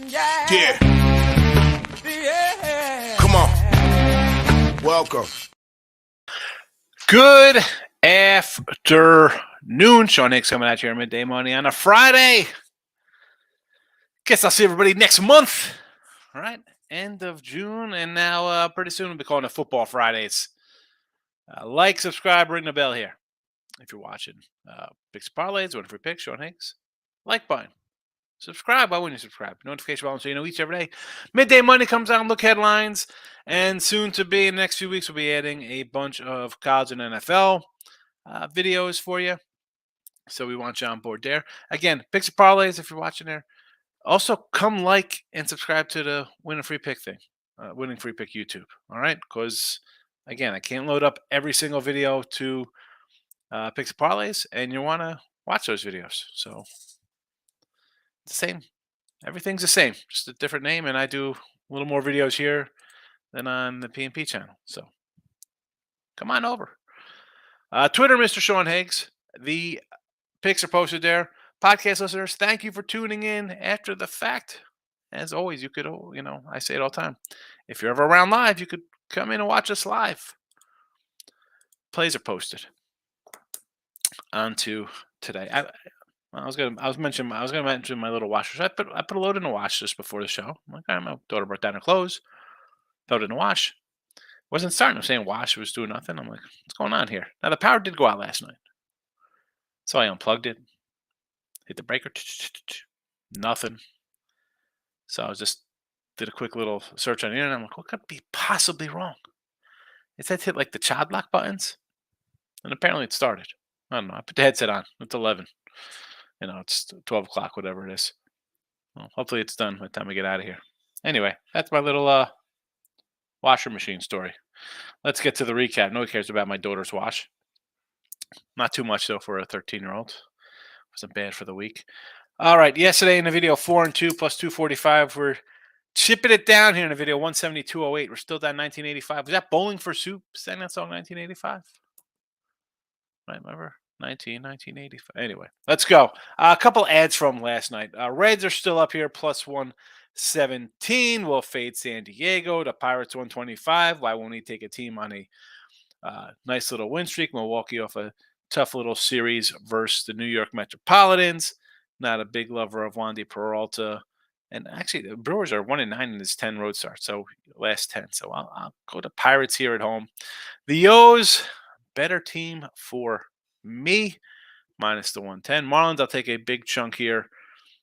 Yeah. Come on. Welcome. Good afternoon. Sean Hicks coming at you here midday money on a Friday. Guess I'll see everybody next month. All right. End of June. And now pretty soon we'll be calling it Football Fridays. Like, subscribe, ring the bell here. If you're watching Picks Parlays, one free picks, Sean Hicks. Like button. Subscribe. Why wouldn't you subscribe? Notification bell so you know each every day. Midday Money comes out, look headlines. And soon to be in the next few weeks, we'll be adding a bunch of college and NFL videos for you. So we want you on board there. Again, Picks and Parlays if you're watching there. Also, come like and subscribe to the Win a Free Pick thing. Winning Free Pick YouTube. All right? Because, again, I can't load up every single video to Picks and Parlays, and you want to watch those videos. So, it's the same. Everything's the same. Just a different name, and I do a little more videos here than on the P&P channel. So, come on over. Twitter, Mr. Sean Higgs. The picks are posted there. Podcast listeners, thank you for tuning in after the fact. As always, you could, I say it all the time. If you're ever around live, you could come in and watch us live. Plays are posted. On to today. I was gonna mention my little washer. I put a load in the wash just before the show. I'm like, all right, my daughter brought down her clothes. Throw it in the wash. Wasn't starting. I'm saying wash. It was doing nothing. I'm like, what's going on here? Now the power did go out last night, so I unplugged it. Hit the breaker. Nothing. So I did a quick little search on the internet. I'm like, what could be possibly wrong? It said hit like the child lock buttons, and apparently it started. I don't know. I put the headset on. It's 11. It's 12 o'clock, whatever it is. Well, hopefully it's done by the time we get out of here. Anyway, that's my little washer machine story. Let's get to the recap. Nobody cares about my daughter's wash. Not too much, though, for a 13-year-old. Wasn't bad for the week. All right, yesterday in the video, 4-2 plus 245. We're chipping it down here in the video, 172.08. We're still down 1985. Was that Bowling for Soup? Sang that song 1985? Right, remember? 1985. Anyway, let's go. A couple ads from last night. Reds are still up here, plus 117. We'll fade San Diego. The Pirates 125. Why won't he take a team on a nice little win streak? Milwaukee off a tough little series versus the New York Metropolitans. Not a big lover of Wandy Peralta. And actually, the Brewers are 1-9 in his 10 road starts. So last 10. So I'll go to Pirates here at home. The O's, better team for me, minus the 110. Marlins, I'll take a big chunk here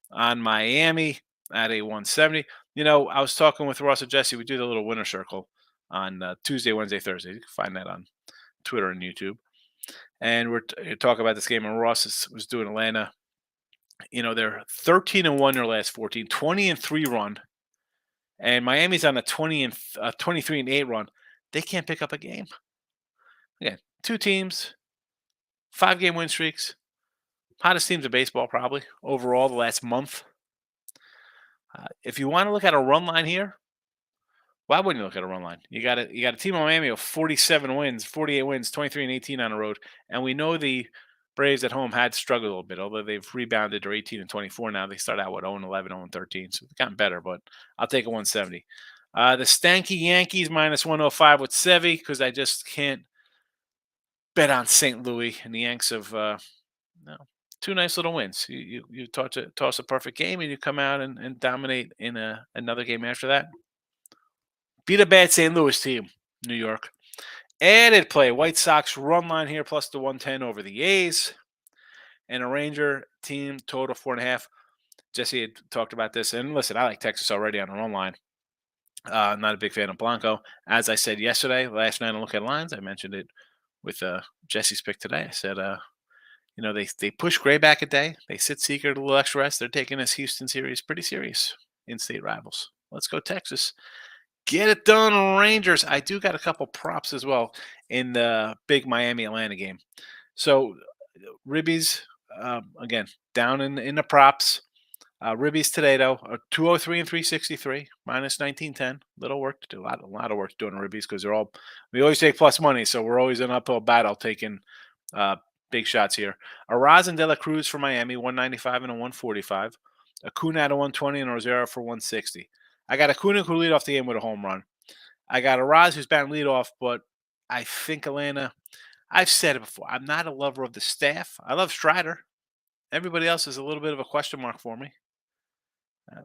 on Miami at a 170. I was talking with Ross and Jesse. We do the little winner circle on Tuesday, Wednesday, Thursday. You can find that on Twitter and YouTube. And we're talking about this game, and Ross was doing Atlanta. They're 13-1 their last 14, 20-3 run. And Miami's on a 23-8 run. They can't pick up a game. Again, two teams, 5-game win streaks. Hottest teams in baseball, probably, overall the last month. If you want to look at a run line here, why wouldn't you look at a run line? You got a team in Miami of 47 wins, 48 wins, 23-18 on the road. And we know the Braves at home had struggled a little bit, although they've rebounded. They're 18-24 now. They start out with 0-11, 0-13, so they've gotten better, but I'll take a 170. The stanky Yankees minus 105 with Sevy, because I just can't bet on St. Louis, and the Yanks have two nice little wins. You toss a perfect game, and you come out and dominate in another game after that. Beat a bad St. Louis team, New York. Added play, White Sox run line here, plus the 110 over the A's. And a Ranger team total 4.5. Jesse had talked about this. And listen, I like Texas already on the run line. Not a big fan of Blanco. As I said yesterday, last night on Look at Lines, I mentioned it with Jesse's pick today. I said, they push Gray back a day. They sit Seeker a little extra rest. They're taking this Houston series pretty serious. In-state rivals. Let's go Texas. Get it done, Rangers. I do got a couple props as well in the big Miami-Atlanta game. So, Ribbies, again, down in the props. Ribbies today, though, 203 and 363, minus 1910. Little work to do. A lot of work to do on Ribbies because we always take plus money, so we're always in an uphill battle taking big shots here. Araz and De La Cruz for Miami, 195 and a 145. Acuna at a 120 and Rosario for 160. I got Acuna who lead off the game with a home run. I got Araz who's batting leadoff, but I think Atlanta. I've said it before. I'm not a lover of the staff. I love Strider. Everybody else is a little bit of a question mark for me. Uh,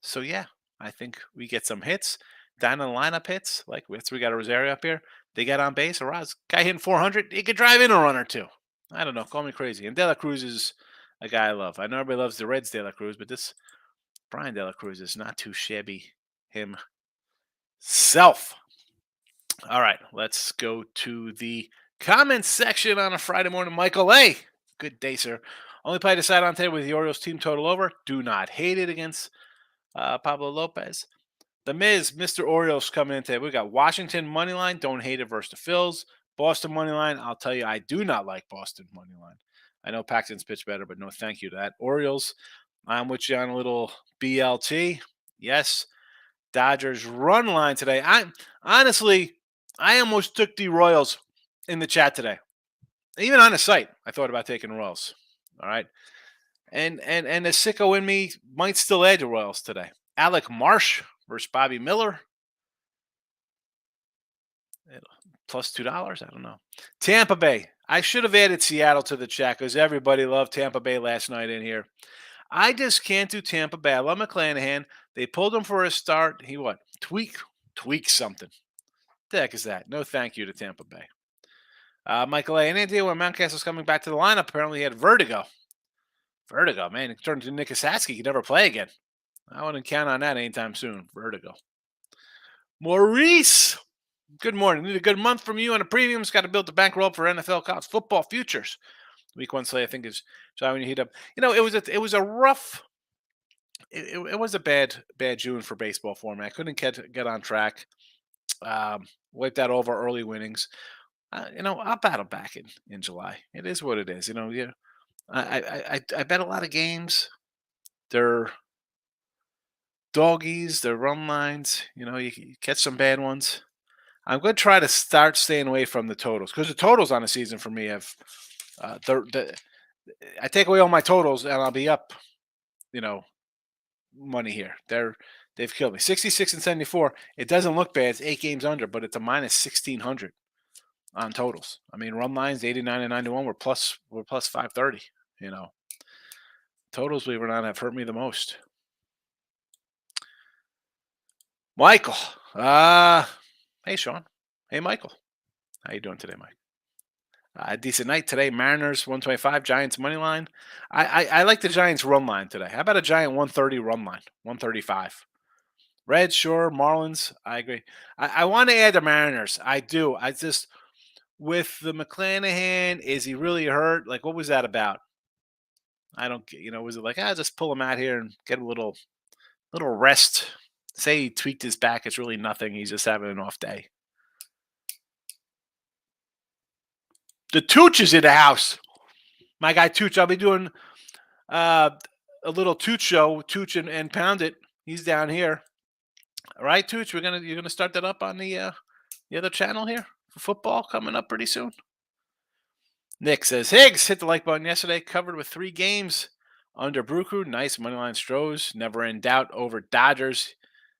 so yeah, I think we get some hits. Down in the lineup hits, like we got a Rosario up here. They get on base. Araz, guy hitting 400. He could drive in a run or two. I don't know. Call me crazy. And De La Cruz is a guy I love. I know everybody loves the Reds De La Cruz, but this Brian De La Cruz is not too shabby himself. All right, let's go to the comments section on a Friday morning. Michael A. Good day, sir. Only play decided on today with the Orioles team total over. Do not hate it against Pablo Lopez. The Miz, Mr. Orioles coming in today. We got Washington money line. Don't hate it versus the Phils. Boston money line. I'll tell you, I do not like Boston money line. I know Paxton's pitch better, but no thank you to that. Orioles, I'm with you on a little BLT. Yes. Dodgers run line today. I almost took the Royals in the chat today. Even on the site, I thought about taking Royals. All right. And the sicko in me might still add the Royals today. Alec Marsh versus Bobby Miller. Plus $2. I don't know. Tampa Bay. I should have added Seattle to the chat because everybody loved Tampa Bay last night in here. I just can't do Tampa Bay. I love McClanahan. They pulled him for a start. He what? Tweak something. The heck is that? No thank you to Tampa Bay. Michael A. Any idea when Mountcastle's coming back to the lineup? Apparently he had vertigo. Vertigo, man. He turned into Nick Kasatsky. He could never play again. I wouldn't count on that anytime soon. Vertigo. Maurice. Good morning. Need a good month from you on the premiums. Got to build the bankroll for NFL college football futures. Week 1 slate, I think, is so when you heat up. You know, it was a rough. It was a bad June for baseball for me. I couldn't get on track. Wiped out all of our early winnings. I'll battle back in July. It is what it is. I bet a lot of games. They're doggies. They're run lines. You catch some bad ones. I'm going to try to start staying away from the totals because the totals on the season for me have I take away all my totals and I'll be up, money here. They've killed me. 66 and 74. It doesn't look bad. It's 8 games under, but it's a minus 1,600 on totals. I mean, run lines 89 and 91 were plus 530. Totals, believe it or not, have hurt me the most. Michael. Hey, Sean. Hey, Michael. How you doing today, Mike? Decent night today. Mariners 125, Giants money line. I like the Giants run line today. How about a Giant 130 run line? 135. Reds, sure. Marlins, I agree. I want to add the Mariners. I do. I just with the McClanahan, is he really hurt? Like, what was that about? I don't get. Was it like just pull him out here and get a little rest? Say he tweaked his back. It's really nothing. He's just having an off day. The Tooch is in the house. My guy Tooch. I'll be doing a little Tooch show. Tooch and Pound It. He's down here. All right, Tooch. You're gonna start that up on the other channel here for football coming up pretty soon. Nick says Higgs hit the like button yesterday. Covered with 3 games under Bruku. Nice moneyline Stros. Never in doubt over Dodgers.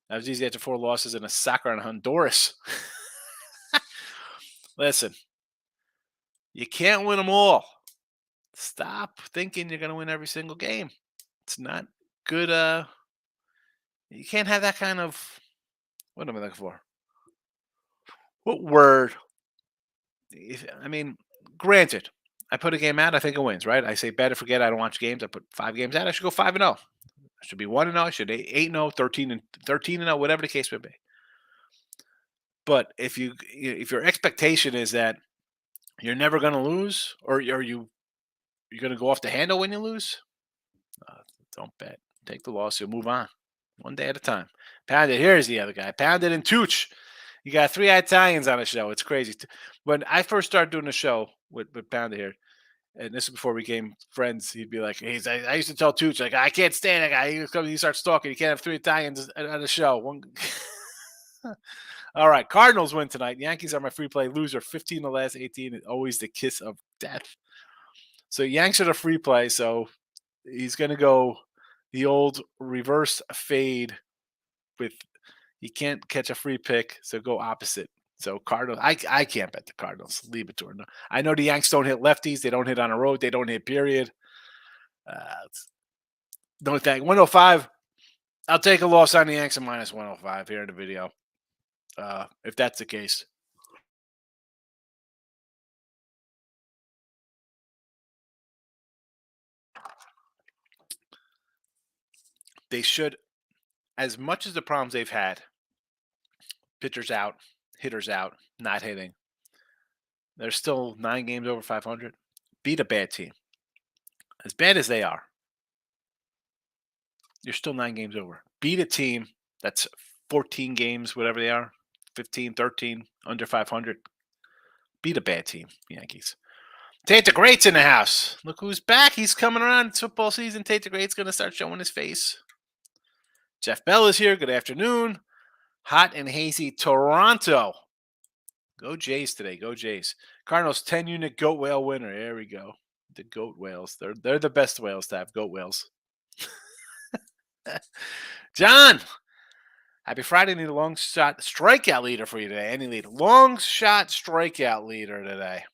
That was easy after 4 losses in a soccer on Honduras. Listen. You can't win them all. Stop thinking you're going to win every single game. It's not good. You can't have that kind of. What am I looking for? What word? Granted, I put a game out. I think it wins, right? I say bet or forget. I don't watch games. I put 5 games out. I should go 5-0. I should be 1-0. I should 8-0, 13-0, whatever the case may be. But if your expectation is that you're never going to lose, or you're going to go off the handle when you lose, don't bet. Take the loss. You'll move on. One day at a time. Pounded. Here's the other guy. Pounded and Tooch. You got 3 Italians on the show. It's crazy. When I first started doing the show with Pounded here, and this is before we became friends, he'd be like, I used to tell Tooch, like, I can't stand that guy. He starts talking. You can't have 3 Italians on the show. All right, Cardinals win tonight. Yankees are my free play loser. 15 the last 18. Always the kiss of death. So Yanks are the free play. So he's going to go the old reverse fade with you can't catch a free pick, so go opposite. So Cardinals, I can't bet the Cardinals. Leave it to her. No. I know the Yanks don't hit lefties. They don't hit on the road. They don't hit period. The only thing 105. I'll take a loss on the Yanks at minus 105 here in the video. If that's the case. They should, as much as the problems they've had, pitchers out, hitters out, not hitting. They're still 9 games over 500. Beat a bad team. As bad as they are, you're still 9 games over. Beat a team that's 14 games, whatever they are, 15, 13, under 500. Beat a bad team, Yankees. Tate the Great's in the house. Look who's back. He's coming around. It's football season. Tate the Great's going to start showing his face. Jeff Bell is here. Good afternoon. Hot and hazy Toronto. Go Jays today. Go Jays. Cardinals 10-unit goat whale winner. There we go. The goat whales. They're the best whales to have, goat whales. John, happy Friday. Need a long shot strikeout leader for you today. Any lead. Long shot strikeout leader today.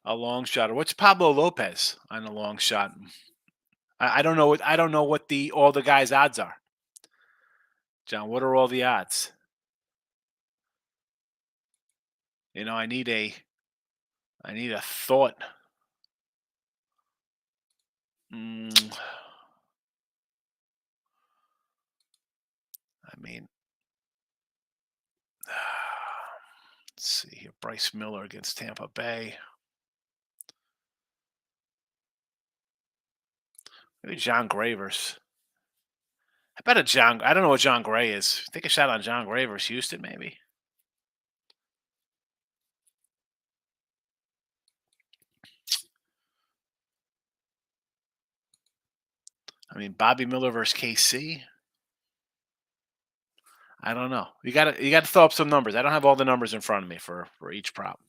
A long shot. Or what's Pablo Lopez on a long shot? I don't know what all the guys' odds are. John, what are all the odds? I need a thought. I mean, let's see here. Bryce Miller against Tampa Bay. Maybe John Gravers. I bet I don't know what John Gray is. Take a shot on John Gray versus Houston, maybe. I mean, Bobby Miller versus KC. I don't know. You got to throw up some numbers. I don't have all the numbers in front of me for each prop.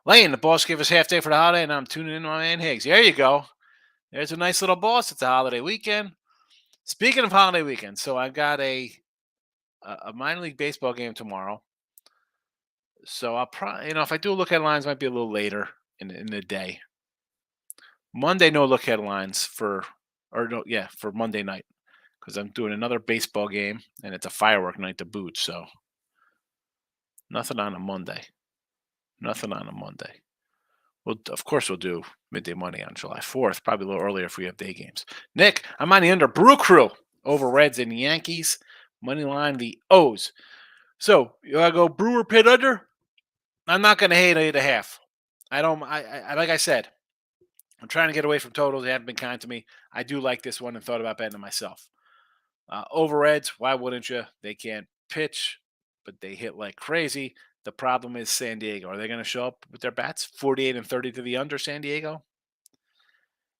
Lane, the boss gave us half day for the holiday, and I'm tuning in on my man Higgs. There you go. There's a nice little boss. It's a holiday weekend. Speaking of holiday weekend, so I've got a minor league baseball game tomorrow. So I'll probably, if I do look at lines, might be a little later in the day. Monday, no look headlines for Monday night because I'm doing another baseball game and it's a firework night to boot. So nothing on a Monday. Well, of course, we'll do midday money on July 4th, probably a little earlier if we have day games. Nick, I'm on the under Brew Crew over Reds and Yankees. Money line the O's. So you gotta go Brewer Pit under. I'm not going to hate 8.5. I like I said, I'm trying to get away from totals. They haven't been kind to me. I do like this one and thought about betting it myself. Over Reds, why wouldn't you? They can't pitch, but they hit like crazy. The problem is San Diego. Are they going to show up with their bats? 48 and 30 to the under San Diego.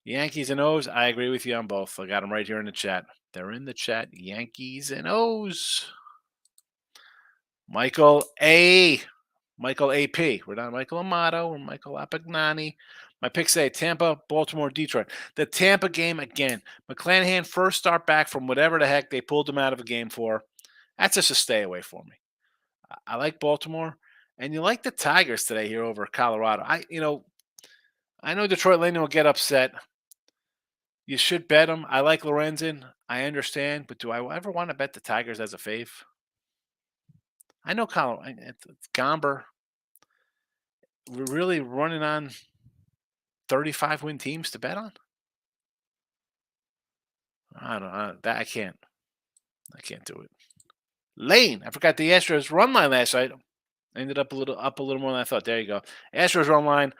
Yankees and O's, I agree with you on both. I got them right here in the chat. They're in the chat. Yankees and O's. Michael AP. We're not Michael Amato. We're Michael Apagnani. My picks say Tampa, Baltimore, Detroit. The Tampa game again. McClanahan first start back from whatever the heck they pulled him out of a game for. That's just a stay away for me. I like Baltimore. And you like the Tigers today here over Colorado. I know Detroit Lane will get upset. You should bet them. I like Lorenzen. I understand. But do I ever want to bet the Tigers as a fave? I know Colorado. It's Gomber. We're really running on 35 win teams to bet on. I can't do it. Lane, I forgot the Astros run line last night. Ended up a little more than I thought. There you go. Astros run line.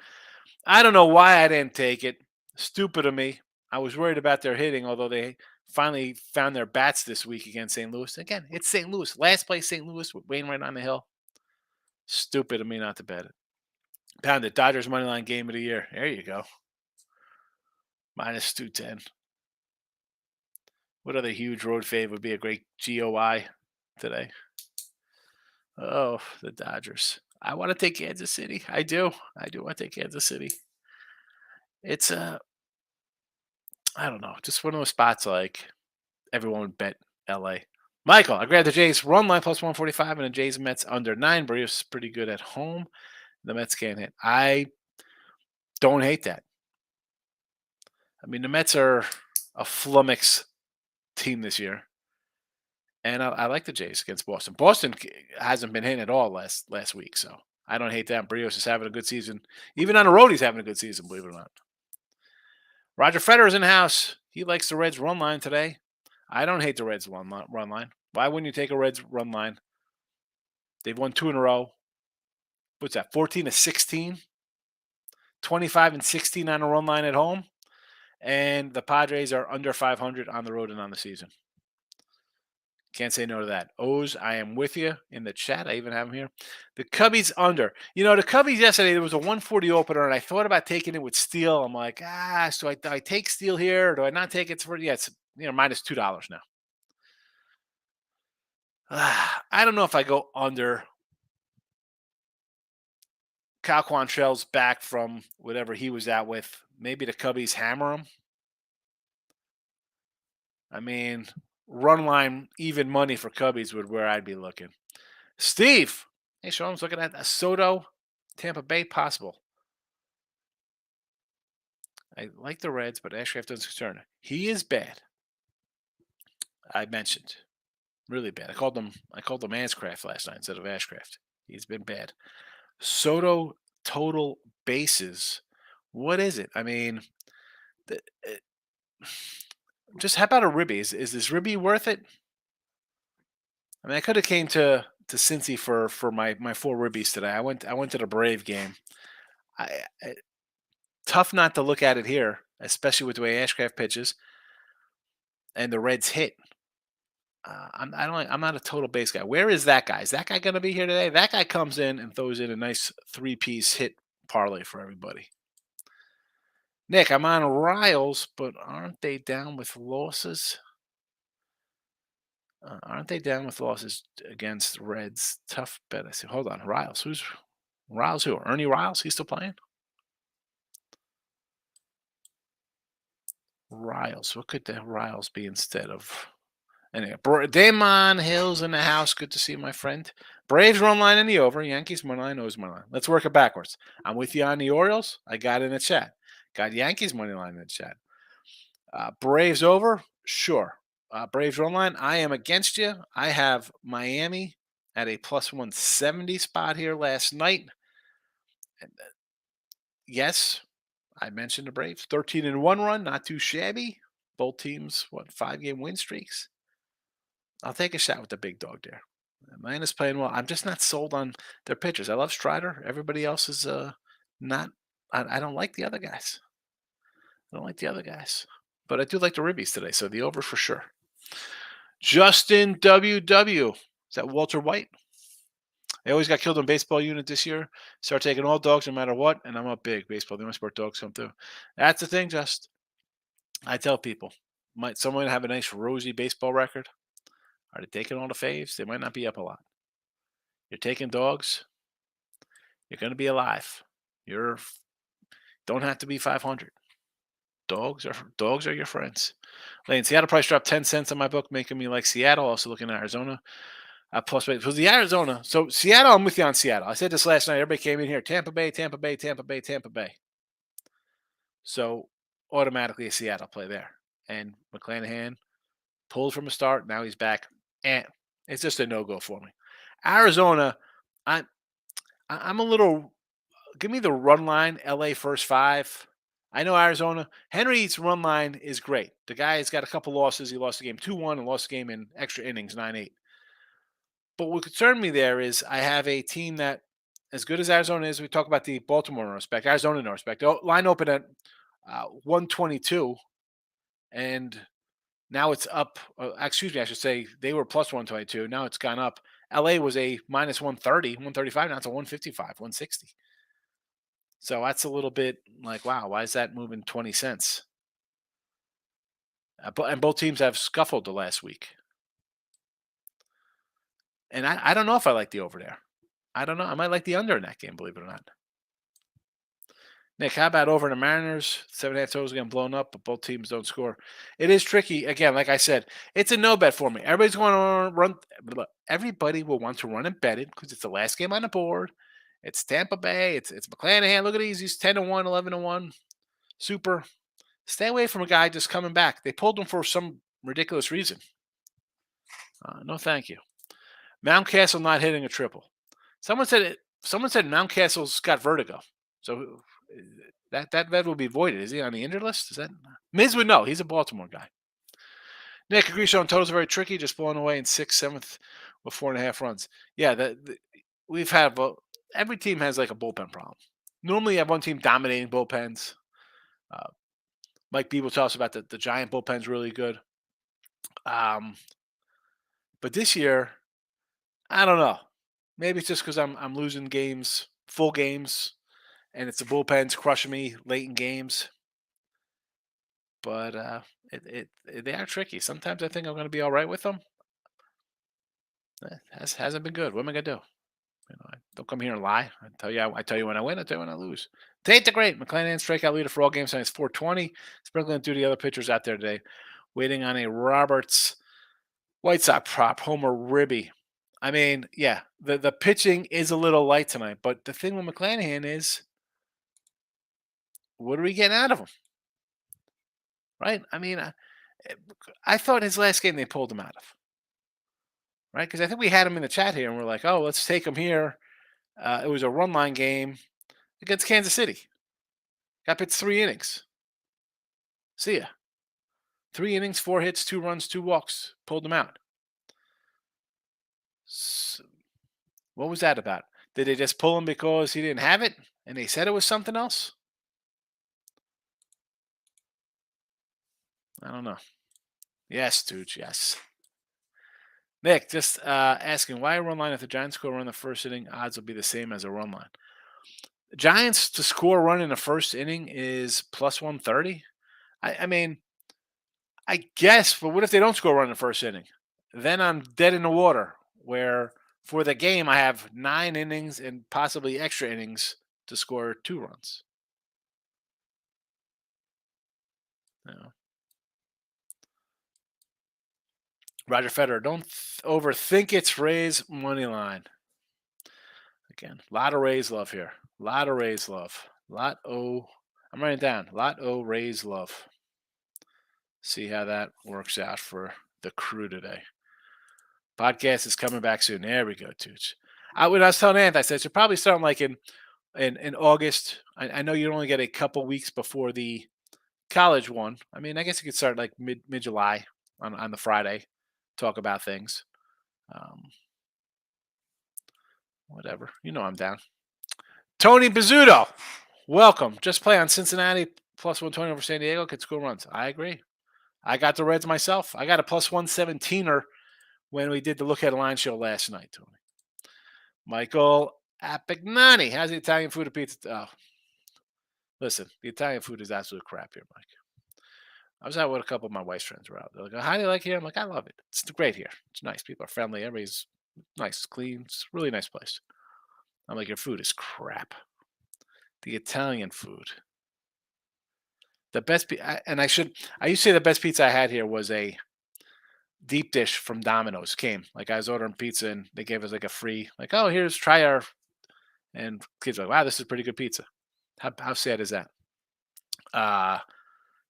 I don't know why I didn't take it. Stupid of me. I was worried about their hitting, although they finally found their bats this week against St. Louis. Again, it's St. Louis. Last place St. Louis with Wainwright on the hill. Stupid of me not to bet it. Pound it. Dodgers money line game of the year. There you go. Minus 210. What other huge road fave would be a great GOI today? Oh, the Dodgers. I want to take Kansas City. I do. I do want to take Kansas City. It's I don't know, just one of those spots like everyone would bet LA. Michael, I grabbed the Jays run line plus 145 and the Jays Mets under 9. Braves pretty good at home. The Mets can't hit. I don't hate that. I mean, the Mets are a flummox team this year. And I like the Jays against Boston. Boston hasn't been hitting at all last week, so I don't hate that. Brios is having a good season. Even on the road, he's having a good season, believe it or not. Roger Federer's in the house. He likes the Reds run line today. I don't hate the Reds run line. Why wouldn't you take a Reds run line? They've won 2 in a row. What's that, 14-16? 25-16 on the run line at home. And the Padres are under 500 on the road and on the season. Can't say no to that. O's, I am with you in the chat. I even have them here. The Cubbies under. The Cubbies yesterday, there was a 140 opener, and I thought about taking it with Steele. I'm like, so I take Steele here, or do I not take it? It's minus $2 now. I don't know if I go under. Cal Quantrell's back from whatever he was out with. Maybe the Cubbies hammer him. I mean, run line, even money for Cubbies would where I'd be looking. Steve. Hey, Sean's looking at a Soto, Tampa Bay possible. I like the Reds, but Ashcraft doesn't concern. He is bad. I mentioned. Really bad. I called him Ascraft last night instead of Ashcraft. He's been bad. Soto total bases. What is it? I mean, just how about a Ribby? Is this Ribby worth it? I mean, I could have came to Cincy for my 4 Ribbies today. I went to the Brave game. Tough not to look at it here, especially with the way Ashcraft pitches and the Reds hit. I'm not a total base guy. Where is that guy? Is that guy going to be here today? That guy comes in and throws in a nice 3-piece hit parlay for everybody. Nick, I'm on Riles, but aren't they down with losses? Aren't they down with losses against Reds? Tough bet. I see. Hold on, Riles. Who's Riles? Who? Ernie Riles? He's still playing. Riles. What could the Riles be instead of? Anyway, Damon Hill's in the house. Good to see you, my friend. Braves run line in the over. Yankees money line, O's money line. Let's work it backwards. I'm with you on the Orioles. I got it in the chat. Got Yankees money line in the chat. Braves over? Sure. Braves run line, I am against you. I have Miami at a plus 170 spot here last night. And, yes, I mentioned the Braves. 13-1 run, not too shabby. Both teams, 5-game win streaks? I'll take a shot with the big dog there. Atlanta's playing well. I'm just not sold on their pitchers. I love Strider. Everybody else is not. I don't like the other guys. But I do like the Ribbies today, so the over for sure. Justin WW. Is that Walter White? They always got killed in baseball unit this year. Start taking all dogs no matter what, and I'm up big. Baseball, the only sport dogs come through. That's the thing, Just. I tell people, might someone have a nice rosy baseball record? Are they taking all the faves? They might not be up a lot. You're taking dogs, you're going to be alive. You don't have to be 500. Dogs are your friends. Lane, Seattle price dropped 10 cents on my book, making me like Seattle. Also looking at Arizona. Plus, so the Arizona. So Seattle, I'm with you on Seattle. I said this last night. Everybody came in here. Tampa Bay, Tampa Bay, Tampa Bay, Tampa Bay. So automatically a Seattle play there. And McClanahan pulled from a start. Now he's back. And it's just a no-go for me. Arizona, I'm a little. Give me the run line. LA first 5. I know Arizona. Henry's run line is great. The guy's got a couple losses. He lost the game 2-1 and lost the game in extra innings 9-8. But what concerned me there is I have a team that, as good as Arizona is, we talk about the Baltimore in respect, Arizona in respect. The line open at 122, and now it's up. Excuse me, I should say they were plus 122. Now it's gone up. LA was a minus 130, 135. Now it's a 155, 160. So that's a little bit like, wow, why is that moving 20 cents? And both teams have scuffled the last week. And I don't know if I like the over there. I don't know. I might like the under in that game, believe it or not. Nick, how about over the Mariners? 7.5 totals getting blown up, but both teams don't score. It is tricky. Again, like I said, it's a no bet for me. Everybody's going to run. Everybody will want to run and bet it because it's the last game on the board. It's Tampa Bay. It's McClanahan. Look at these. He's 10-1, 11-1. Super. Stay away from a guy just coming back. They pulled him for some ridiculous reason. No, thank you. Mountcastle not hitting a triple. Someone said Mountcastle's got vertigo. So that bet will be voided. Is he on the injured list? Is that Miz would know? He's a Baltimore guy. Nick agrees on totals are very tricky, just blowing away in 6th, 7th with 4.5 runs. Yeah, we've had every team has like a bullpen problem. Normally, you have one team dominating bullpens. Mike Beebe will tell us about the Giant bullpen's really good. But this year, I don't know. Maybe it's just because I'm losing games, full games, and it's the bullpen's crushing me late in games. But they are tricky. Sometimes I think I'm going to be all right with them. Hasn't been good. What am I going to do? I don't come here and lie. I tell you when I win. I tell you when I lose. Tate the Great, McClanahan strikeout leader for all games tonight is 420. Sprinkling through the other pitchers out there today. Waiting on a Roberts White Sox prop, Homer Ribby. I mean, yeah, the pitching is a little light tonight, but the thing with McClanahan is, what are we getting out of him? Right? I mean, I thought his last game they pulled him out of. Right? Because I think we had him in the chat here, and we're like, oh, let's take him here. It was a run line game against Kansas City. Got pitched 3 innings. See ya. 3 innings, 4 hits, 2 runs, 2 walks. Pulled him out. So, what was that about? Did they just pull him because he didn't have it and they said it was something else? I don't know. Yes, Tooch, yes. Nick, just asking, why a run line if the Giants score a run in the first inning? Odds will be the same as a run line. The Giants to score a run in the first inning is plus 130. I mean, I guess, but what if they don't score a run in the first inning? Then I'm dead in the water where for the game I have 9 innings and possibly extra innings to score 2 runs. No. Roger Federer, don't overthink it's Rays money line. Again, a lot of Rays love here. A lot of Rays love. I'm writing it down. Lot O Rays love. See how that works out for the crew today. Podcast is coming back soon. There we go, Toots. When I was telling Ant, I said, you're probably starting like in August. I know you only get a couple weeks before the college one. I mean, I guess you could start like mid-July on the Friday, talk about things. Whatever. You know I'm down. Tony Bizzuto, welcome. Just play on Cincinnati plus 120 over San Diego. Could score runs. I agree. I got the Reds myself. I got a plus 117er when we did the Look at a Line show last night, Tony. Michael Apignani. How's the Italian food and pizza? Oh. Listen, the Italian food is absolute crap here, Mike. I was out with a couple of my wife's friends were out. They're like, how do you like here? I'm like, I love it. It's great here. It's nice. People are friendly. Everybody's nice, clean. It's a really nice place. I'm like, your food is crap. The Italian food. The best, I used to say the best pizza I had here was a deep dish from Domino's. Came like I was ordering pizza and they gave us like a free, like, oh, try our, and kids were like, wow, this is pretty good pizza. How sad is that?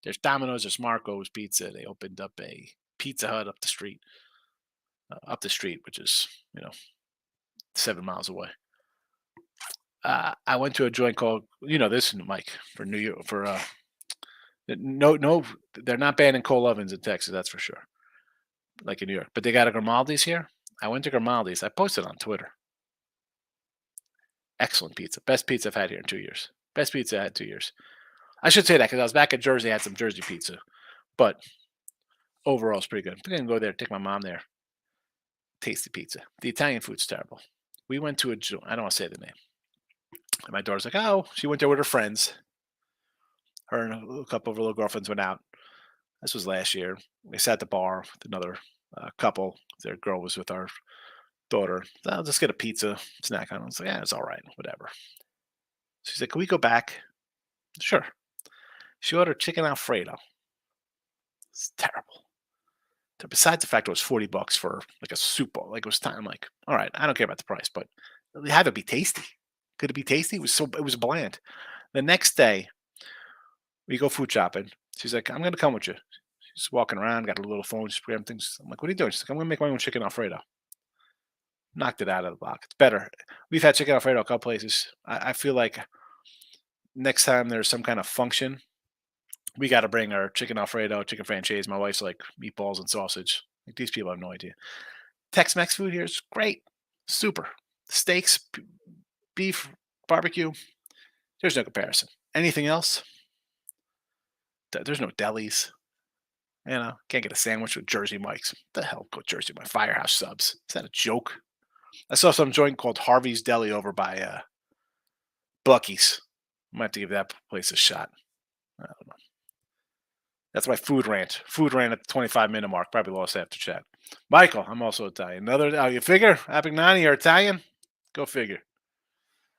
There's Domino's, there's Marco's Pizza. They opened up a Pizza Hut up the street, which is 7 miles away. I went to a joint called, this, Mike, for New York, for no, they're not banning coal ovens in Texas, that's for sure, like in New York. But they got a Grimaldi's here. I went to Grimaldi's. I posted on Twitter. Excellent pizza. Best pizza I've had here in 2 years. Best pizza I had 2 years. I should say that because I was back in Jersey. I had some Jersey pizza. But overall, it's pretty good. I'm going to go there, take my mom there. Tasty pizza. The Italian food's terrible. We went to I don't want to say the name. And my daughter's like, oh, she went there with her friends. Her and a couple of her little girlfriends went out. This was last year. We sat at the bar with another couple. Their girl was with our daughter. So I'll just get a pizza, snack on. I was like, yeah, it's all right, whatever. She's like, can we go back? Sure. She ordered chicken Alfredo. It's terrible. Besides the fact it was $40 for like a soup bowl, like it was time. I'm like, all right, I don't care about the price, but have it be tasty. Could it be tasty? It was bland. The next day, we go food shopping. She's like, I'm gonna come with you. She's walking around, got a little phone, just grabbing things. I'm like, what are you doing? She's like, I'm gonna make my own chicken Alfredo. Knocked it out of the block. It's better. We've had chicken Alfredo a couple places. I feel like next time there's some kind of function, we got to bring our chicken Alfredo, chicken franchise. My wife's like meatballs and sausage. Like these people have no idea. Tex-Mex food here is great, super. Steaks, beef, barbecue. There's no comparison. Anything else? There's no delis. Can't get a sandwich with Jersey Mike's. What the hell, go Jersey Mike? Firehouse Subs. Is that a joke? I saw some joint called Harvey's Deli over by Bucky's. Might have to give that place a shot. I don't know. That's my food rant. Food rant at the 25-minute mark. Probably lost after chat. Michael, I'm also Italian. You figure? Apignani, you're Italian? Go figure.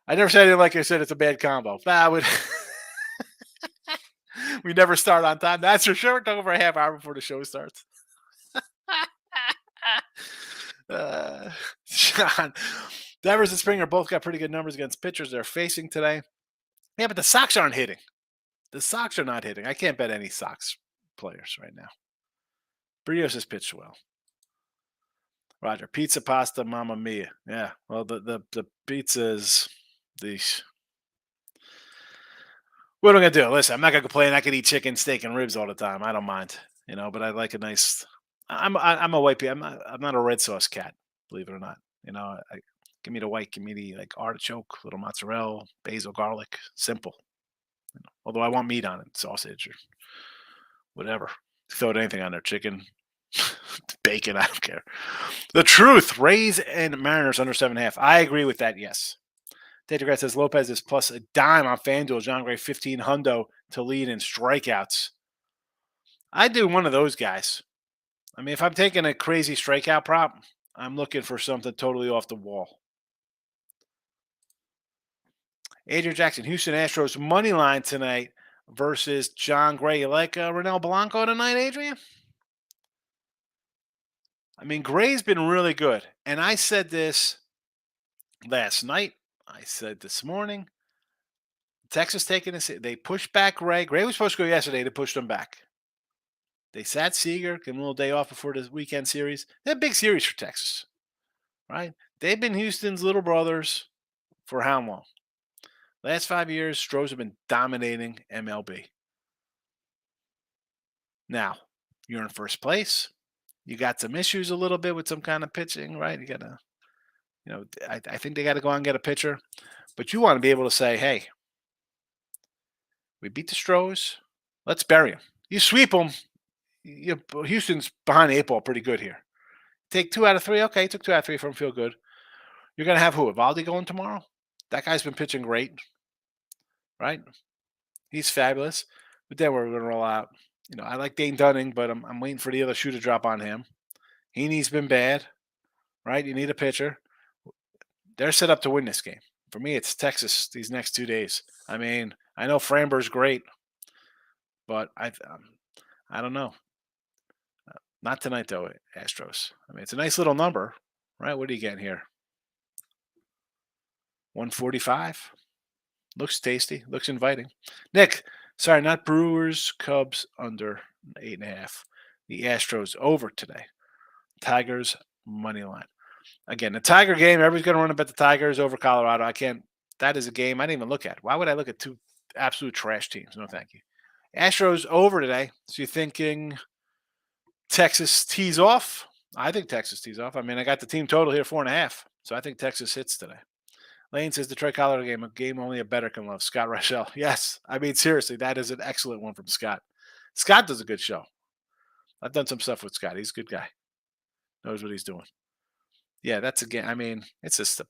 I never said it like I said it's a bad combo. We never start on time. That's for sure. We're talking for a half hour before the show starts. John, Devers and Springer both got pretty good numbers against pitchers they're facing today. Yeah, but the Sox aren't hitting. The Sox are not hitting. I can't bet any Sox players right now. Brios has pitched well. Roger, pizza, pasta, mamma mia. Yeah, well, the pizza is the. What am I gonna do? Listen, I'm not gonna complain. I could eat chicken, steak, and ribs all the time. I don't mind, but I like a nice. I'm a white. I'm not a red sauce cat. Believe it or not, give me the white. Give me the like artichoke, little mozzarella, basil, garlic. Simple. Although I want meat on it, sausage or whatever. Throw anything on there, chicken, bacon. I don't care. The truth: Rays and Mariners under 7.5. I agree with that. Yes. Tetragrad says Lopez is plus a dime on FanDuel. John Gray 15 hundo to lead in strikeouts. I do one of those guys. I mean, if I'm taking a crazy strikeout prop, I'm looking for something totally off the wall. Adrian Jackson, Houston Astros money line tonight versus John Gray. You like Ronel Blanco tonight, Adrian? I mean, Gray's been really good. And I said this last night. I said this morning. Texas taking this. They pushed back Gray. Gray was supposed to go yesterday. They pushed him back. They sat Seager, gave him a little day off before the weekend series. They're a big series for Texas, right? They've been Houston's little brothers for how long? Last 5 years, Stros have been dominating MLB. Now, you're in first place. You got some issues a little bit with some kind of pitching, right? You got to, I think they got to go out and get a pitcher. But you want to be able to say, hey, we beat the Stros. Let's bury them. You sweep them. Houston's behind the 8 ball pretty good here. Take 2 out of 3. Okay, took 2 out of 3 from feel good. You're going to have who? Evaldi going tomorrow? That guy's been pitching great, right? He's fabulous. But then we're going to roll out. I like Dane Dunning, but I'm waiting for the other shoe to drop on him. Heaney's been bad, right? You need a pitcher. They're set up to win this game. For me, it's Texas these next 2 days. I mean, I know Framber's great, but I don't know. Not tonight, though, Astros. I mean, it's a nice little number, right? What are you getting here? 145. Looks tasty. Looks inviting. Nick, sorry, not Brewers, Cubs under 8.5. The Astros over today. Tigers money line. Again, the Tiger game, everybody's going to run about the Tigers over Colorado. I can't. That is a game I didn't even look at. Why would I look at two absolute trash teams? No, thank you. Astros over today. So you're thinking Texas tees off? I think Texas tees off. I mean, I got the team total here 4.5. So I think Texas hits today. Lane says Detroit Colorado game, a game only a better can love. Scott Rochelle. Yes. I mean, seriously, that is an excellent one from Scott. Scott does a good show. I've done some stuff with Scott. He's a good guy. Knows what he's doing. Yeah, that's a game. I mean, it's just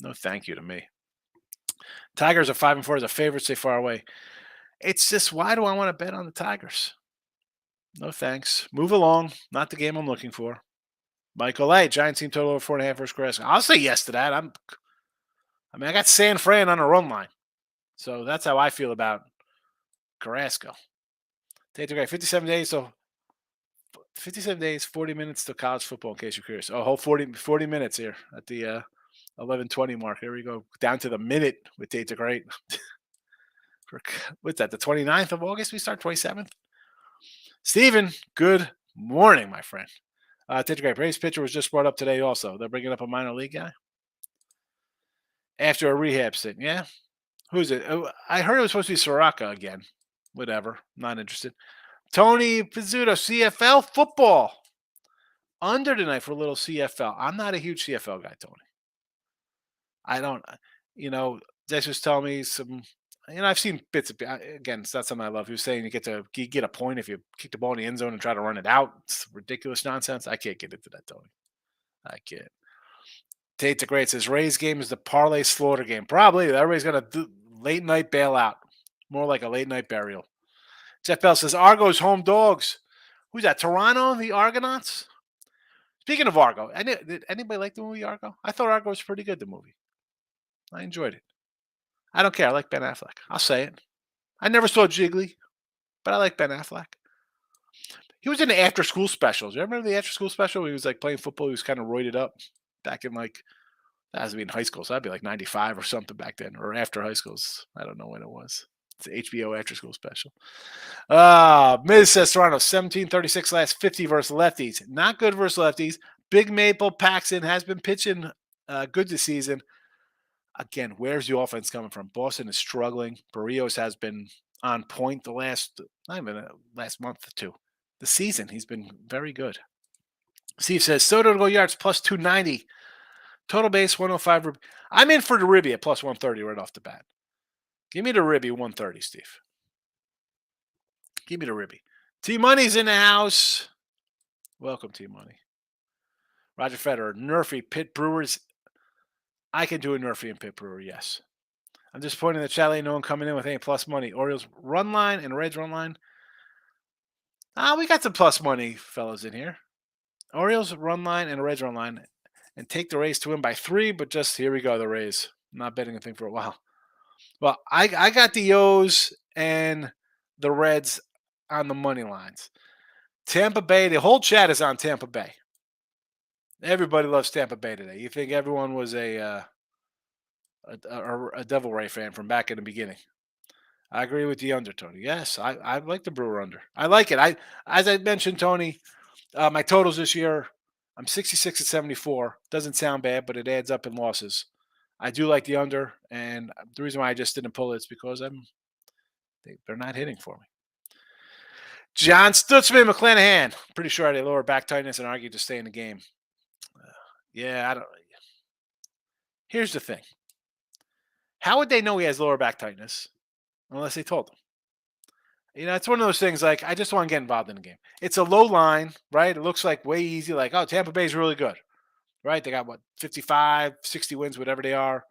no thank you to me. Tigers are 5-4 as a favorite, stay far away. It's just, why do I want to bet on the Tigers? No thanks. Move along. Not the game I'm looking for. Michael A. Giants team total over 4.5 versus Carrasco. I'll say yes to that. I got San Fran on a run line. So that's how I feel about Carrasco. Take the great 57 days. So 57 days, 40 minutes to college football, in case you're curious. Oh, whole 40 minutes here at the 11:20 mark. Here we go. Down to the minute with Tate the Great. What's that, the 29th of August? We start 27th? Steven, good morning, my friend. Tate the Great. Braves pitcher was just brought up today also. They're bringing up a minor league guy after a rehab stint. Yeah? Who's it? Oh, I heard it was supposed to be Soraka again. Whatever. Not interested. Tony Pizzuto, CFL football. Under tonight for a little CFL. I'm not a huge CFL guy, Tony. I don't, Jess was telling me some, I've seen bits of, again, it's not something I love. He was saying you get a point if you kick the ball in the end zone and try to run it out. It's ridiculous nonsense. I can't get into that, Tony. I can't. Tate the Great says Rays game is the parlay slaughter game. Probably. Everybody's going to do late night bailout. More like a late night burial. Jeff Bell says Argos home dogs. Who's that? Toronto, the Argonauts? Speaking of Argo, did anybody like the movie Argo? I thought Argo was pretty good, the movie. I enjoyed it. I don't care. I like Ben Affleck. I'll say it. I never saw Jiggly, but I like Ben Affleck. He was in the after school specials. You remember the after school special? He was like playing football. He was kind of roided up back in that has to be in high school. So that'd be like 95 or something back then, or after high schools. I don't know when it was. It's the HBO after school special. Miz says Toronto 17-36 last 50 versus lefties. Not good versus lefties. Big Maple Paxton has been pitching good this season. Again, where's the offense coming from? Boston is struggling. Barrios has been on point the last month or two. The season, he's been very good. Steve says Soto to go yards plus 290. Total base 105. I'm in for the Ribby at plus 130 right off the bat. Give me the Ribby 130, Steve. Give me the Ribby. T-Money's in the house. Welcome, T-Money. Roger Federer, Nerfy, Pitt Brewers. I can do a Nerfy and Pitt Brewer, yes. I'm disappointed in the chat. No one coming in with any plus money. Orioles run line and Reds run line. We got some plus money fellas in here. Orioles run line and Reds run line. And take the Rays to win by 3, but just here we go, the Rays. I'm not betting anything for a while. Well, I got the O's and the Reds on the money lines. Tampa Bay, the whole chat is on Tampa Bay. Everybody loves Tampa Bay today. You think everyone was a Devil Ray fan from back in the beginning. I agree with the under, Tony. Yes, I like the Brewer under. I like it. As I mentioned, Tony, my totals this year, I'm 66 at 74. Doesn't sound bad, but it adds up in losses. I do like the under, and the reason why I just didn't pull it is because they're not hitting for me. John Stutzman, McClanahan. Pretty sure they lower back tightness and argued to stay in the game. I don't. Here's the thing. How would they know he has lower back tightness unless they told him? It's one of those things like, I just want to get involved in the game. It's a low line, right? It looks like way easy. Like, oh, Tampa Bay's really good, right? They got, 55, 60 wins, whatever they are.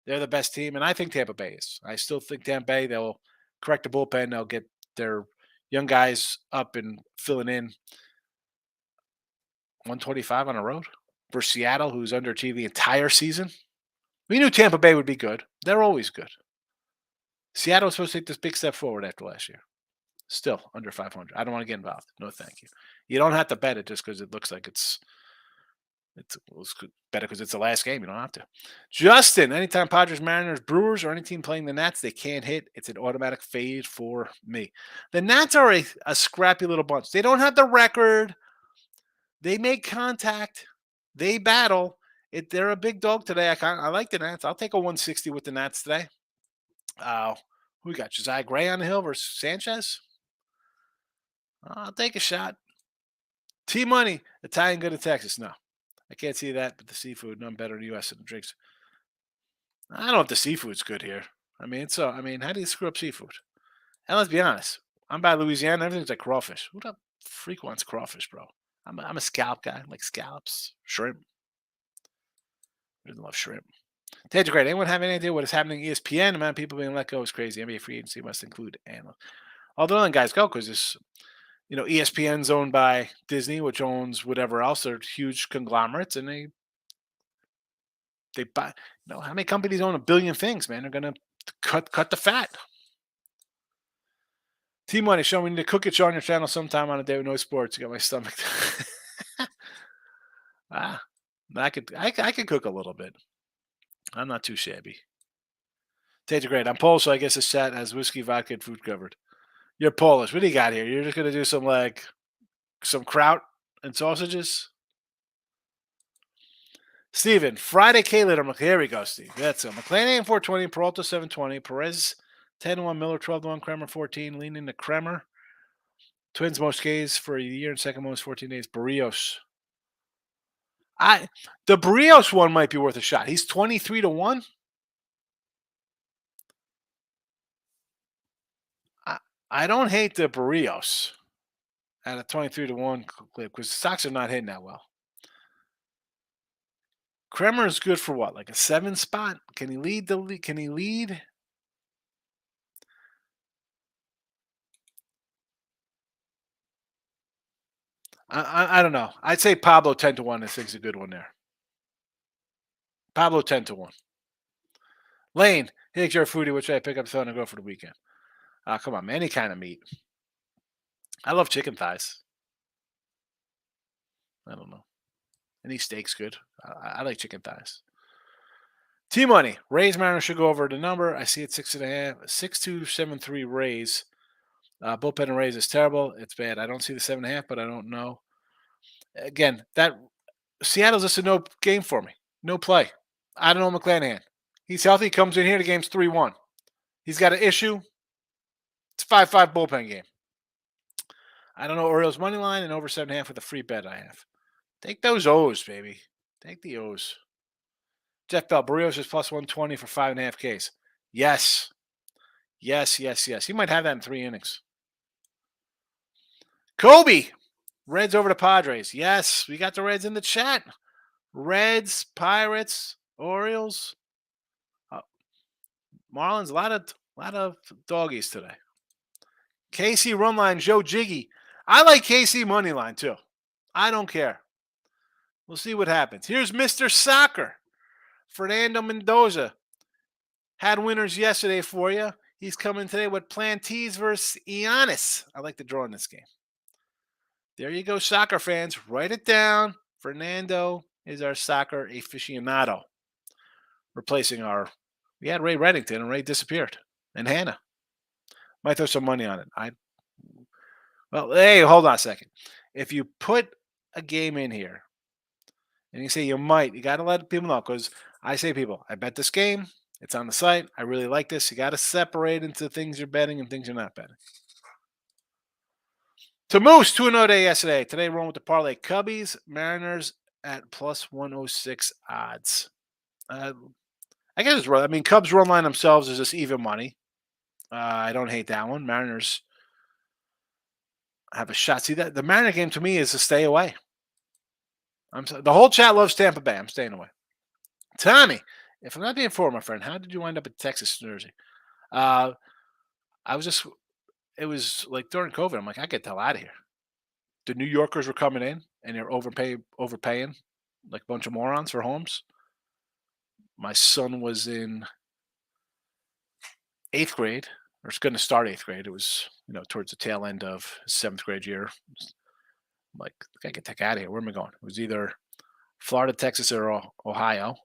They're the best team, and I think Tampa Bay is. I still think Tampa Bay, they'll correct the bullpen. They'll get their young guys up and filling in. 125 on the road for Seattle, who's underachieved the entire season. We knew Tampa Bay would be good. They're always good. Seattle was supposed to take this big step forward after last year. Still under 500. I don't want to get involved. No, thank you. You don't have to bet it just because it looks like it's better because it's the last game. You don't have to. Justin, anytime Padres, Mariners, Brewers, or any team playing the Nats, they can't hit. It's an automatic fade for me. The Nats are a scrappy little bunch. They don't have the record. They make contact. They battle. They're a big dog today. I like the Nats. I'll take a 160 with the Nats today. Who we got? Josiah Gray on the hill versus Sanchez? I'll take a shot. T-Money, Italian good in Texas. No, I can't see that, but the seafood, none better in the U.S. than the drinks. I don't know if the seafood's good here. How do you screw up seafood? And let's be honest, I'm by Louisiana. Everything's like crawfish. Who the freak wants crawfish, bro? I'm a scallop guy. I like scallops, shrimp. I really love shrimp. Ted, great. Anyone have any idea what is happening at ESPN? The amount of people being let go is crazy. NBA free agency must include analysts. All the other guys go because ESPN's owned by Disney, which owns whatever else. They're huge conglomerates, and they buy. How many companies own a billion things, man? They're gonna cut the fat. T-Money, show me to cook it show on your channel sometime on a day with no sports. You got my stomach. ah, I could cook a little bit. I'm not too shabby. Tastes great. I'm Polish, so I guess this chat has whiskey, vodka, and food covered. You're Polish. What do you got here? You're just gonna do some kraut and sausages? Steven, Friday K leader. Here we go, Steve. That's it. McClanahan 420, Peralta 720, Perez 10-1, Miller 12-1, Kremer 14, leaning to Kremer. Twins most Ks for a year and second most 14 days. Barrios. The Barrios one might be worth a shot. He's 23-1. I don't hate the Barrios at a 23-1 clip because the Sox are not hitting that well. Kremer is good for what? Like a 7 spot? Can he lead the league? Can he lead? I don't know. I'd say Pablo 10-1. I think's a good one there. Pablo 10-1. Lane, hey, you're a foodie. Which I pick up phone and go for the weekend. Come on, man. Any kind of meat. I love chicken thighs. I don't know. Any steak's good. I like chicken thighs. T-Money. Rays Mariners should go over the number. I see it 6.5. 6.273 Rays. Bullpen and Rays is terrible. It's bad. I don't see the 7.5, but I don't know. Again, that Seattle's just a no game for me. No play. I don't know McClanahan. He's healthy. Comes in here. The game's 3-1. He's got an issue. It's 5-5 bullpen game. I don't know Orioles money line and over 7.5 with a free bet I have. Take those O's, baby. Take the O's. Jeff Bell, Barrios is plus 120 for 5.5 Ks. Yes. Yes. He might have that in 3 innings. Kobe, Reds over the Padres. Yes, we got the Reds in the chat. Reds, Pirates, Orioles, Marlins. A lot of doggies today. KC run line, Joe Jiggy. I like KC money line too. I don't care. We'll see what happens. Here's Mr. Soccer. Fernando Mendoza had winners yesterday for you. He's coming today with Plantes versus Giannis. I like the draw in this game. There you go, soccer fans. Write it down. Fernando is our soccer aficionado. Replacing we had Ray Reddington, and Ray disappeared. And Hannah. Might throw some money on it. Hey, hold on a second. If you put a game in here, and you say you got to let people know, because I say people, I bet this game. It's on the site. I really like this. You got to separate into things you're betting and things you're not betting. To Moose, 2-0 day yesterday. Today, rolling with the parlay. Cubbies, Mariners at plus 106 odds. I guess it's right. I mean, Cubs run line themselves is just even money. I don't hate that one. Mariners have a shot. See, that the Mariner game to me is to stay away. The whole chat loves Tampa Bay. I'm staying away. Tommy, if I'm not being forward, my friend, how did you wind up in Texas, New Jersey? It was like during COVID. I'm like, I get the hell out of here. The New Yorkers were coming in, and they're overpaying like a bunch of morons for homes. My son was in 8th grade, or it's going to start 8th grade. It was, towards the tail end of his 7th grade year. I'm like, I get the heck out of here. Where am I going? It was either Florida, Texas, or Ohio.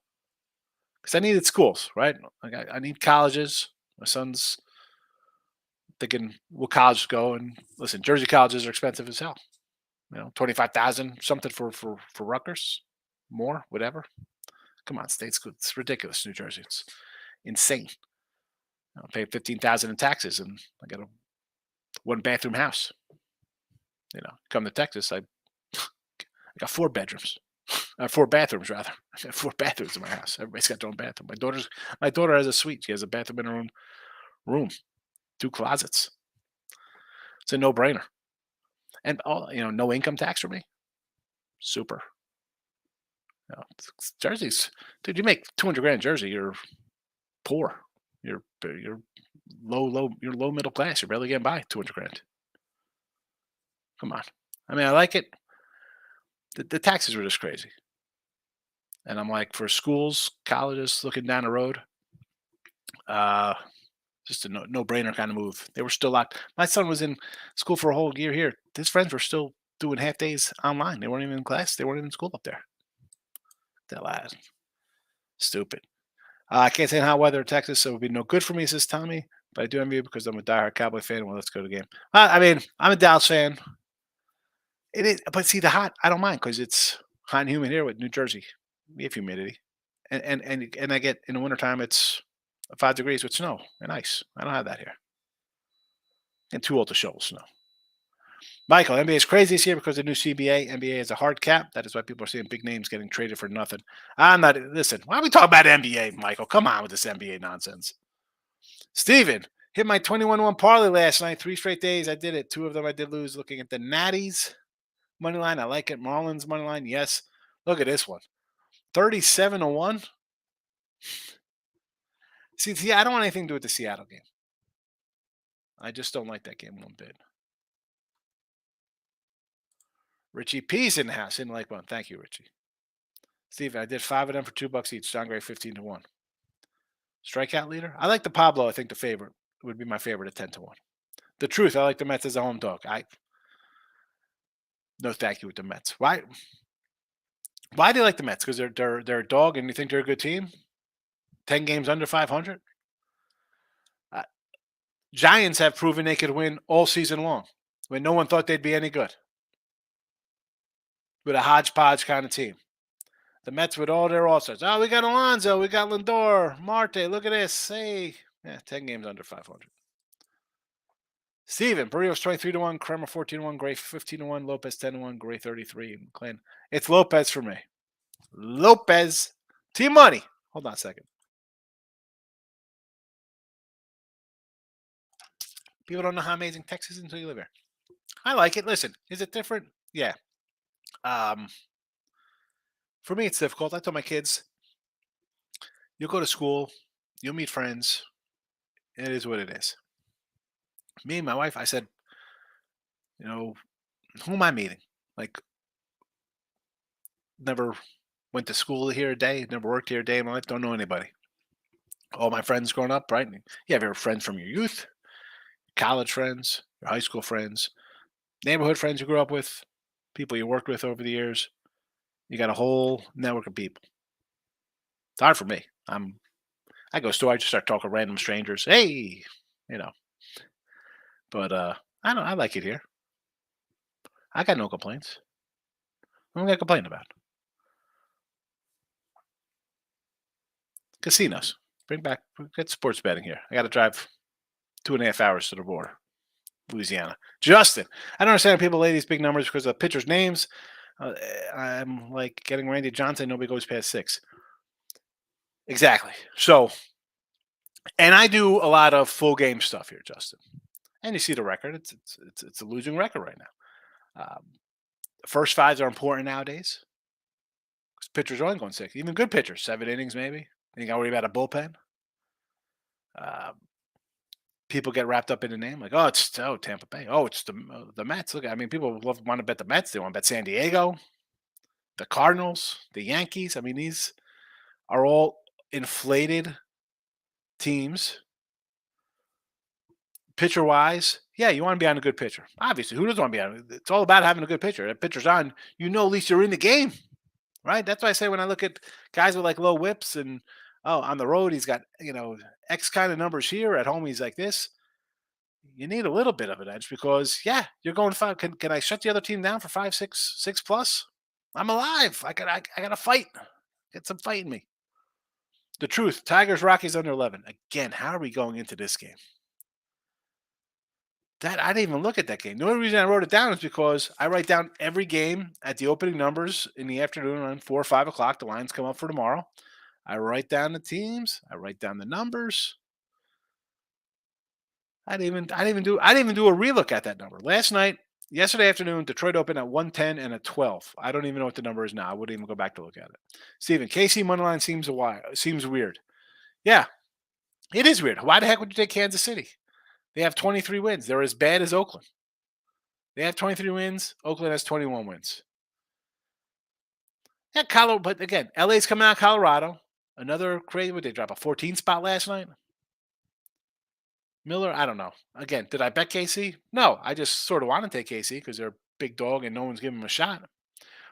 Because I needed schools, right? Like I need colleges. My son's thinking, will college go? And listen, Jersey colleges are expensive as hell. $25,000 something for Rutgers, more, whatever. Come on, state's good. It's ridiculous. New Jersey, it's insane. I pay $15,000 in taxes, and I got a 1-bathroom house. Come to Texas, I got 4 bedrooms. 4 bathrooms, rather. I got 4 bathrooms in my house. Everybody's got their own bathroom. My daughter has a suite. She has a bathroom in her own room, 2 closets. It's a no-brainer. And no income tax for me. Super. Jersey's, dude. You make $200,000 in Jersey, you're poor. You're low. You're low middle class. You're barely getting by $200,000. Come on. I mean, I like it. The taxes were just crazy. And I'm like, for schools, colleges looking down the road, uh, just a no brainer kind of move. They were still locked. My son was in school for a whole year here. His friends were still doing half days online. They weren't even in class. They weren't even in school up there. That last stupid. I can't say in hot weather in Texas, so it would be no good for me, says Tommy. But I do envy you because I'm a diehard Cowboy fan. Well, let's go to the game. I mean, I'm a Dallas fan. It is, but see, the hot, I don't mind because it's hot and humid here with New Jersey. We have humidity, and I get in the wintertime it's 5 degrees with snow and ice. I don't have that here. And too old to shovel snow. Michael, NBA is crazy this year because of the new CBA. NBA is a hard cap. That is why people are seeing big names getting traded for nothing. I'm not. Listen, why are we talking about NBA, Michael? Come on with this NBA nonsense. Steven, hit my 21-1 parlay last night. 3 straight days. I did it. 2 of them I did lose. Looking at the Natties money line, I like it. Marlins money line, yes. Look at this one. 37-1. See, I don't want anything to do with the Seattle game. I just don't like that game one bit. Richie P's in the house. Didn't like one. Thank you, Richie. Steven, I did 5 of them for $2 each. John Gray 15-1. Strikeout leader? I like the Pablo. I think the favorite would be my favorite at 10-1. The truth, I like the Mets as a home dog. No thank you with the Mets. Why? Why do you like the Mets? Because they're a dog and you think they're a good team? 10 games under 500? Giants have proven they could win all season long when no one thought they'd be any good. With a hodgepodge kind of team. The Mets with all their all-stars. Oh, we got Alonso. We got Lindor. Marte. Look at this. Hey. Yeah, 10 games under 500. Steven. Barrios 23-1. Kremer 14-1. Gray 15-1. Lopez 10-1. Gray 33. McLean. It's Lopez for me. Lopez. Team money. Hold on a second. People don't know how amazing Texas is until you live here. I like it. Listen, is it different? Yeah. For me, it's difficult. I tell my kids, you'll go to school, you'll meet friends. It is what it is. Me and my wife, I said, who am I meeting? Like, never went to school here a day, never worked here a day in my life, don't know anybody. All my friends growing up, right? You have your friends from your youth, college friends, your high school friends, neighborhood friends you grew up with, people you worked with over the years. You got a whole network of people. It's hard for me. I go store, I just start talking to random strangers. Hey, But I don't. I like it here. I got no complaints. What am I gonna complain about? Casinos. Get sports betting here. I got to drive 2.5 hours to the border, Louisiana. Justin, I don't understand how people lay these big numbers because of pitchers' names. I'm like getting Randy Johnson. Nobody goes past 6. Exactly. So, and I do a lot of full game stuff here, Justin. And you see the record. It's a losing record right now. First 5s are important nowadays. Because pitchers are only going 6. Even good pitchers, 7 innings maybe. And you got to worry about a bullpen. People get wrapped up in the name, like, it's Tampa Bay. Oh, it's the Mets. Look, I mean, people want to bet the Mets. They want to bet San Diego, the Cardinals, the Yankees. I mean, these are all inflated teams. Pitcher wise, yeah, you want to be on a good pitcher. Obviously, who doesn't want to be on? It's all about having a good pitcher. That pitcher's on, at least you're in the game, right? That's why I say when I look at guys with like low whips and on the road he's got X kind of numbers here. At home he's like this. You need a little bit of an edge because you're going 5. Can I shut the other team down for 5, 6 plus? I'm alive. I got to fight. Get some fight in me. The truth. Tigers Rockies under 11. Again, how are we going into this game? That I didn't even look at that game. The only reason I wrote it down is because I write down every game at the opening numbers in the afternoon around 4 or 5 o'clock. The lines come up for tomorrow. I write down the teams. I write down the numbers. I didn't even do a relook at that number. Yesterday afternoon, Detroit opened at 110 and a 12. I don't even know what the number is now. I wouldn't even go back to look at it. Steven, KC moneyline seems weird. Yeah, it is weird. Why the heck would you take Kansas City? They have 23 wins. They're as bad as Oakland. They have 23 wins. Oakland has 21 wins. Yeah, Colorado, but again, LA's coming out of Colorado. Another crazy. Would they drop a 14 spot last night? Miller, I don't know. Again, did I bet KC? No, I just sort of want to take KC because they're a big dog and no one's giving them a shot.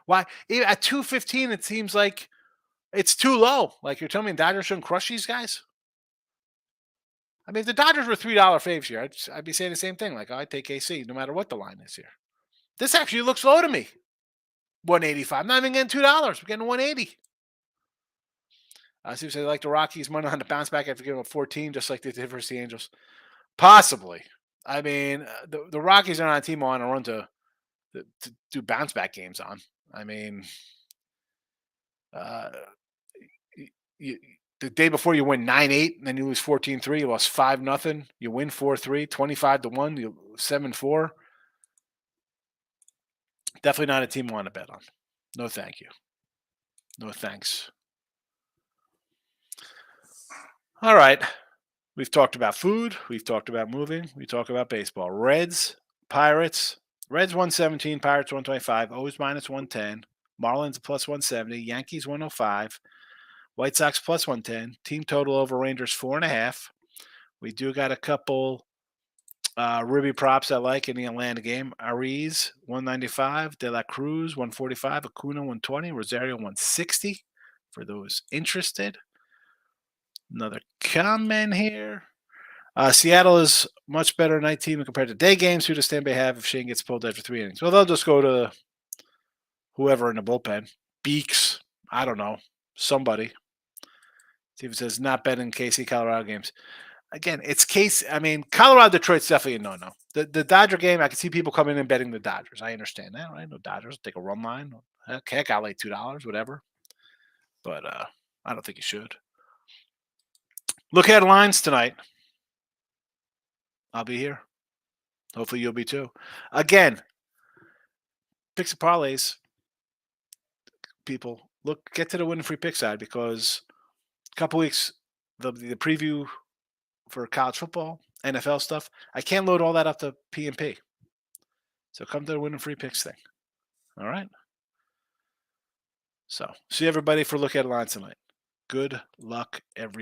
Why? Even at 215, it seems like it's too low. Like you're telling me the Dodgers shouldn't crush these guys? I mean, if the Dodgers were $3 faves here, I'd be saying the same thing. Like, I'd take KC no matter what the line is here. This actually looks low to me. 185. Not even getting $2. We're getting 180. I see if they like the Rockies money on the bounce back after giving them 14, just like they did versus the Angels. Possibly. I mean, the Rockies are not a team I want to run to do bounce back games on. I mean, uh, the day before you win 9-8, and then you lose 14-3. You lost 5-0. You win 4-3, 25-1. You 7-4. Definitely not a team I want to bet on. No, thank you. No thanks. All right. We've talked about food. We've talked about moving. We talk about baseball. Reds, Pirates. Reds 117, Pirates 125, O's minus 110, Marlins plus 170, Yankees 105, White Sox plus 110, team total over Rangers 4.5. We do got a couple Ruby props I like in the Atlanta game. Ariz 195, De La Cruz 145, Acuna 120, Rosario 160 for those interested. Another comment here. Seattle is much better night team compared to day games. Who does Tampa have if Shane gets pulled after 3 innings? Well, they'll just go to whoever in the bullpen. Beeks. I don't know. Somebody. See if it says not betting KC Colorado games. Again, it's case. I mean, Colorado Detroit's definitely a no-no. The Dodger game, I can see people coming in and betting the Dodgers. I understand that, right? No Dodgers take a run line. Heck, I'll lay $2, whatever. But I don't think you should. Look at lines tonight. I'll be here. Hopefully you'll be too. Again, picks and parlays. People, get to the win free pick side because a couple weeks the preview for college football, NFL stuff. I can't load all that up to P&P. So come to the win and free picks thing. All right. So see everybody for Look at Lines tonight. Good luck, everybody.